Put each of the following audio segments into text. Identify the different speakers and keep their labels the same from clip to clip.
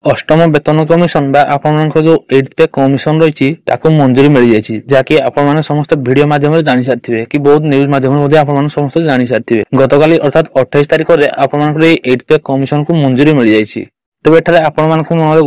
Speaker 1: अष्टम वेतन कमिशन बा आपनकर जो 8th पे कमिशन रही ताको मंजूरी मिल जाइए जहाँकि आपण समस्त वीडियो माध्यम जानी सारी कि बहुत न्यूज माध्यम आप समस्त जानी सारी गतकाली अर्थात 28 तारिख में आपनकर 8th पे कमिशन को मंजूरी मिल जाइए। तेज एठारे आपण मन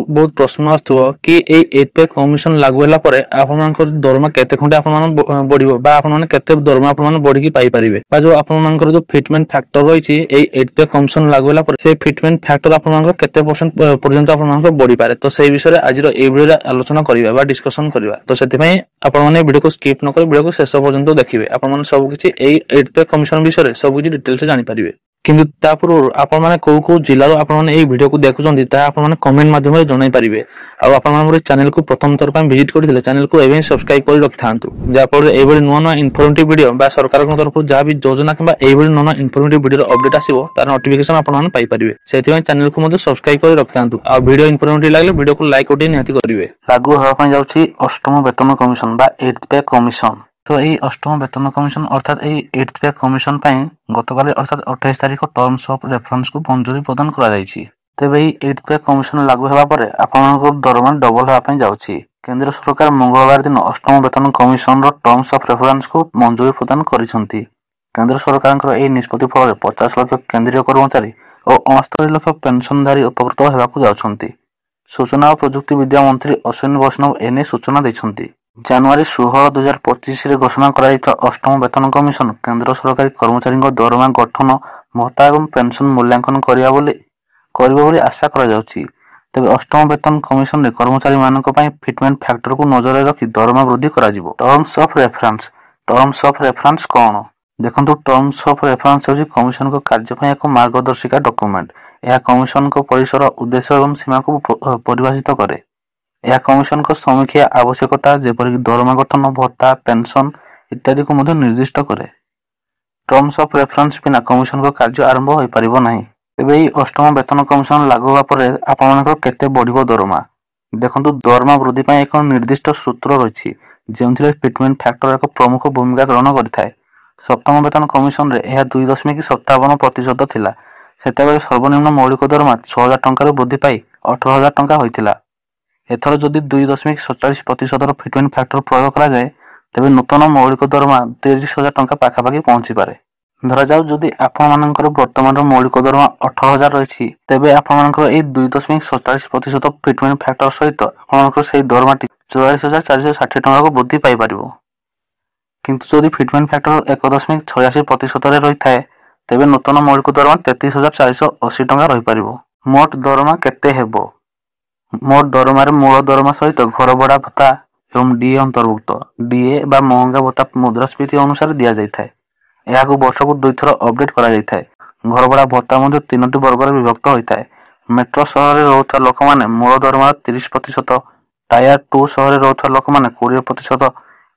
Speaker 1: बहुत प्रश्न आसुव कि 8th पे कमिशन लागू होला परे आपण दरमा केते खंडे आपण बढ़िबो बा आपण केते दरमा आपण बढ़ी पाई परिबे बा जो आपण जो फिटमेंट फैक्टर रही 8th पे कमिशन लागू होला परे से फिटमेंट फैक्टर आपण केते परसेंट पर्यंत आपण बढ़ी पारे। तो से विषय रे आज ए वीडियो आलोचना करिबा बा डिस्कशन करिबा। तो सेति पई आपण माने वीडियो को स्किप न करि वीडियो को शेष पर्यंत देखिबे आपण माने सब किछि 8th पे कमिशन विषय रे सब किछि डिटेल से जानि परिबे। किंतु तापूर्व आपण माने को जिल्लारो आपण माने एई वीडियो को देखुचंदी ता आपण माने कमेंट माध्यम रे जणाई परिबे। आ आपण माने चैनल को प्रथम थर पय विजिट करथिले चैनल को एबे सब्सक्राइब करि रखथांतु जा पर एबे नुवा इन्फॉर्मेटिव वीडियो बा सरकार को तरफ जा भी योजना किबा एबे नुवा इन्फॉर्मेटिव वीडियो अपडेट आसीबो तार नोटिफिकेशन आपण माने पाई परिबे। सेति पय चैनल को मधे सब्सक्राइब करि रखथांतु आ वीडियो इन्फॉर्मेटिव लागले वीडियो को लाइक ओटी निहाती करिवे। लागू होवा पय जाउछि अष्टम वेतन कमिशन बा 8th पे कमिशन। तो यही अष्टम वेतन कमिशन अर्थात यही 8th पे कमिशन गतकाली अर्थात 28 तारिख टर्म्स ऑफ रेफरेंस को मंजूरी प्रदान करा जायछि। तेबे यही 8th पे कमिशन लागू हेबा परे आपनकर दरमा डबल हेबा पय जाउछि। केंद्र सरकार मंगलवार दिन अष्टम वेतन कमिशन रो टर्म्स ऑफ रेफरेंस को मंजूरी प्रदान करिसंती। केंद्र सरकारଙ୍କର ଏହି निष्पत्ति फଳରେ 50 लाख केंद्रीय कर्मचारी और 69 लाख पेंशनधारी उपकृत हेबाकू जाउछंती। सूचना और प्रजुक्ति विद्या मंत्री अश्विनी वैष्णव एने सूचना दैछंती। जनवरी 16 2025 रे घोषणा करा अष्टम वेतन कमिशन केंद्र सरकारी कर्मचारी दरमा गठन भत्ता एवं पेंशन मूल्यांकन करिबो आशा करा जाउछि। तेबे अष्टम वेतन कमिशन रे कर्मचारी मानक पय फिटमेंट फैक्टर को नजर रखी दरमा वृद्धि करा जिवो। टर्म्स ऑफ रेफरेंस कोन देखंतु टर्म्स ऑफ रेफरेंस होछि कमिशन को कार्य पय एक मार्गदर्शिका डॉक्यूमेंट। यह कमिशन को परिसर उद्देश्य एवं सीमा को परिभाषित करे। यह कमिशन को समीक्षा आवश्यकता जेपरि दरमा गठन भत्ता पेंशन इत्यादि को मध्य निर्दिष्ट करे। टर्म्स ऑफ रेफरेंस बिना कमिशन को कार्य आरंभ होई परिबो नाही। तेबे अष्टम वेतन कमिशन लागू होवा परे आपनकर केते बढ़िबो दरमा देखंतु दरमा वृद्धि पय एक निर्दिष्ट सूत्र रहिछि जेउथिले फिटमेंट फैक्टर एक प्रमुख भूमिका ग्रहण करिथाय। सप्तम वेतन कमिशन रे यह 2.57% थिला। सेतेबेले सर्वनिम्न मौलिक दरमा 6000 टंका रे वृद्धि पाई 18000 टंका होइथिला। एथर जदि 2.47% फिटमेंट फैक्टर प्रयोग करा जाए तेबे नूतन मौलिक दरमा 30000 टंका पाखापाखि पहुंची पारे। धरा जाउ जदि आपण मानकर वर्तमान मौलिक दरमा 18000 रहिछि तेबे आपण मानकर ए 2.47% फिटमेंट फैक्टर सहित आपण मानकर सेही दरमाटी 44460 टंका को वृद्धि पाई परिबो। किंतु जदि फिटमेंट फैक्टर 1.86% रे रही थाए तेबे नूतन मौलिक दरमा 33480 टंका रही परिबो। मोट दरमा केते हेबो मोट दरमार मूल दरमा सहित घर भड़ा भत्ता एवं डीए अंतर्भुक्त। डीए बा महंगा भत्ता मुद्रास्फीति अनुसार दिया जाइथाय। यह को वर्ष को 2 थर अपडेट करा जाइथाय। घर भड़ा भत्ता मध्ये 3टी वर्ग रे विभक्त होइथाय। मेट्रो शहर रे रहउथा लोक माने मूल दरमा 30%, टायर 2 शहर रे रहउथा लोक माने 20%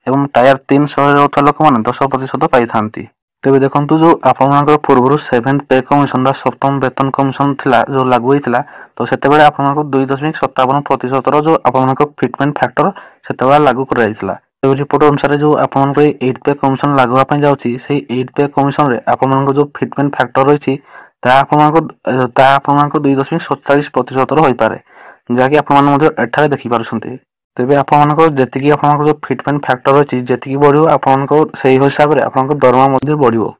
Speaker 1: एवं टायर 3 शहर रे रहउथा लोक माने 10% पाई थांती। तेबे देखंतु जो आपनकर पूर्वरु 7th पे कमिशन रा सप्तम वेतन कमिशन थिला जो लागू होइतिला तो सेतेबेले आपनकर 2.57% रो जो आपनकर फिटमेंट फैक्टर सेतेबेले लागू करा जाइतिला। तेबे रिपोर्ट अनुसार जो आपनकर 8th पे कमिशन लागू होआ पय जाउछि सेही 8th पे कमिशन रे आपनकर जो फिटमेंट फैक्टर रहिछि ता आपनकर 2.47% रो होई पारे जाकि आपन मन मध्ये एठारे देखि पारुछन्ते। तेबे आपनकर जेतिकी आपनकर जो फिटमेंट फैक्टर अछि जेतिकी बढ़ियो आपनकर सेही हिसाब रे आपनकर दरमा मध्ये बढ़ियो।